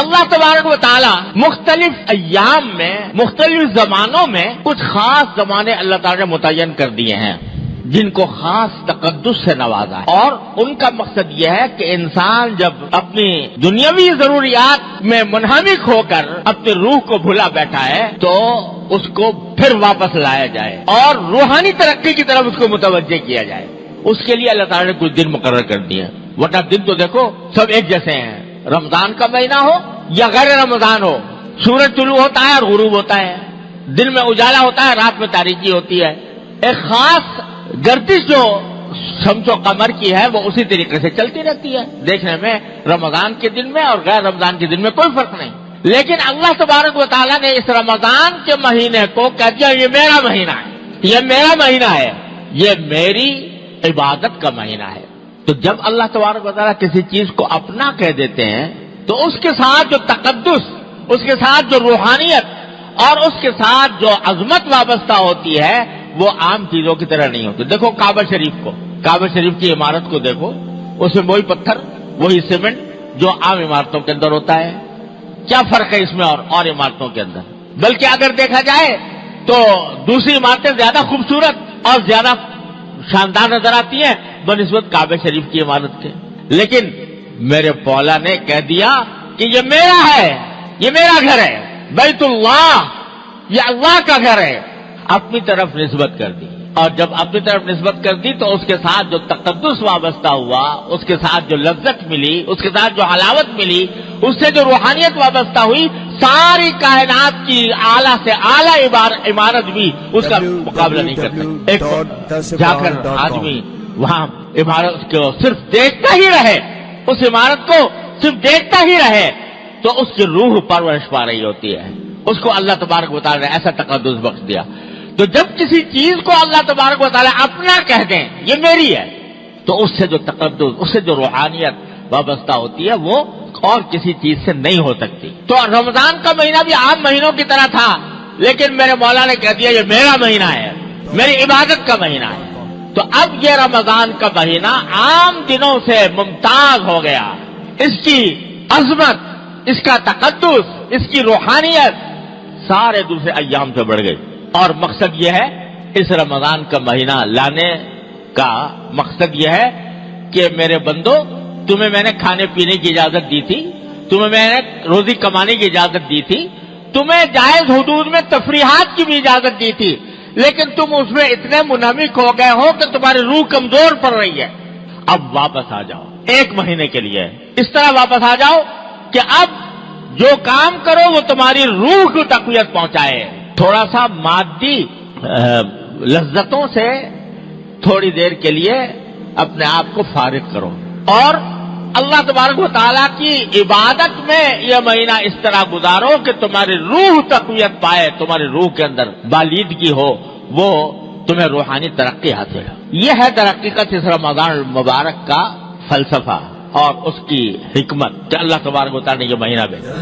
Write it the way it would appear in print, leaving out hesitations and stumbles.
اللہ تبارک و تعالی مختلف ایام میں مختلف زمانوں میں کچھ خاص زمانے اللہ تعالی نے متعین کر دیے ہیں جن کو خاص تقدس سے نوازا ہے، اور ان کا مقصد یہ ہے کہ انسان جب اپنی دنیاوی ضروریات میں منہمک ہو کر اپنی روح کو بھلا بیٹھا ہے تو اس کو پھر واپس لایا جائے اور روحانی ترقی کی طرف اس کو متوجہ کیا جائے۔ اس کے لیے اللہ تعالیٰ نے کچھ دن مقرر کر دیے ہیں، ورنہ دن تو دیکھو سب ایک جیسے ہیں، رمضان کا مہینہ ہو یا غیر رمضان ہو، سورج طلوع ہوتا ہے اور غروب ہوتا ہے، دن میں اجالا ہوتا ہے، رات میں تاریکی ہوتی ہے۔ ایک خاص گردش جو شمس و قمر کی ہے وہ اسی طریقے سے چلتی رہتی ہے، دیکھنے میں رمضان کے دن میں اور غیر رمضان کے دن میں کوئی فرق نہیں۔ لیکن اللہ تبارک و تعالیٰ نے اس رمضان کے مہینے کو کہہ دیا یہ میرا مہینہ ہے، یہ میرا مہینہ ہے، یہ میری عبادت کا مہینہ ہے۔ تو جب اللہ تبارک و تعالیٰ کسی چیز کو اپنا کہہ دیتے ہیں تو اس کے ساتھ جو تقدس، اس کے ساتھ جو روحانیت اور اس کے ساتھ جو عظمت وابستہ ہوتی ہے وہ عام چیزوں کی طرح نہیں ہوتی۔ دیکھو کعبہ شریف کو، کعبہ شریف کی عمارت کو دیکھو، اس میں وہی پتھر وہی سیمنٹ جو عام عمارتوں کے اندر ہوتا ہے، کیا فرق ہے اس میں اور عمارتوں کے اندر؟ بلکہ اگر دیکھا جائے تو دوسری عمارتیں زیادہ خوبصورت اور زیادہ شاندار نظر آتی ہیں بنسبت کعبہ شریف کی عمارت کے۔ لیکن میرے مولا نے کہہ دیا کہ یہ میرا ہے، یہ میرا گھر ہے، بیت اللہ، یہ اللہ کا گھر ہے، اپنی طرف نسبت کر دی۔ اور جب اپنی طرف نسبت کر دی تو اس کے ساتھ جو تقدس وابستہ ہوا، اس کے ساتھ جو لذت ملی، اس کے ساتھ جو حلاوت ملی، اس سے جو روحانیت وابستہ ہوئی، ساری کائنات کی اعلیٰ سے اعلیٰ عمارت بھی اس کا مقابلہ نہیں کر سکتی۔ ایک جا کر آدمی وہاں عمارت کو صرف دیکھتا ہی رہے، اس عمارت کو صرف دیکھتا ہی رہے تو اس کی روح پرورش پا رہی ہوتی ہے۔ اس کو اللہ تبارک و تعالیٰ نے ایسا تقدس بخش دیا۔ تو جب کسی چیز کو اللہ تبارک و تعالیٰ اپنا کہہ دیں یہ میری ہے تو اس سے جو تقدس، اس سے جو روحانیت وابستہ ہوتی ہے وہ اور کسی چیز سے نہیں ہو سکتی۔ تو رمضان کا مہینہ بھی عام مہینوں کی طرح تھا، لیکن میرے مولا نے کہہ دیا یہ میرا مہینہ ہے، میری عبادت کا مہینہ ہے۔ تو اب یہ رمضان کا مہینہ عام دنوں سے ممتاز ہو گیا، اس کی عظمت، اس کا تقدس، اس کی روحانیت سارے دوسرے ایام سے بڑھ گئی۔ اور مقصد یہ ہے، اس رمضان کا مہینہ لانے کا مقصد یہ ہے کہ میرے بندو تمہیں میں نے کھانے پینے کی اجازت دی تھی، تمہیں میں نے روزی کمانے کی اجازت دی تھی، تمہیں جائز حدود میں تفریحات کی بھی اجازت دی تھی، لیکن تم اس میں اتنے منہمک ہو گئے ہو کہ تمہاری روح کمزور پڑ رہی ہے۔ اب واپس آ جاؤ، ایک مہینے کے لیے اس طرح واپس آ جاؤ کہ اب جو کام کرو وہ تمہاری روح کو تقویت پہنچائے۔ تھوڑا سا مادی لذتوں سے تھوڑی دیر کے لیے اپنے آپ کو فارغ کرو، اور اللہ تبارک و تعالیٰ کی عبادت میں یہ مہینہ اس طرح گزارو کہ تمہاری روح تقویت پائے، تمہاری روح کے اندر بالیدگی ہو، وہ تمہیں روحانی ترقی حاصل ہو۔ یہ ہے ترقی کا اس رمضان المبارک کا فلسفہ اور اس کی حکمت کہ اللہ تبارک و تعالیٰ نے یہ مہینہ بھیجا۔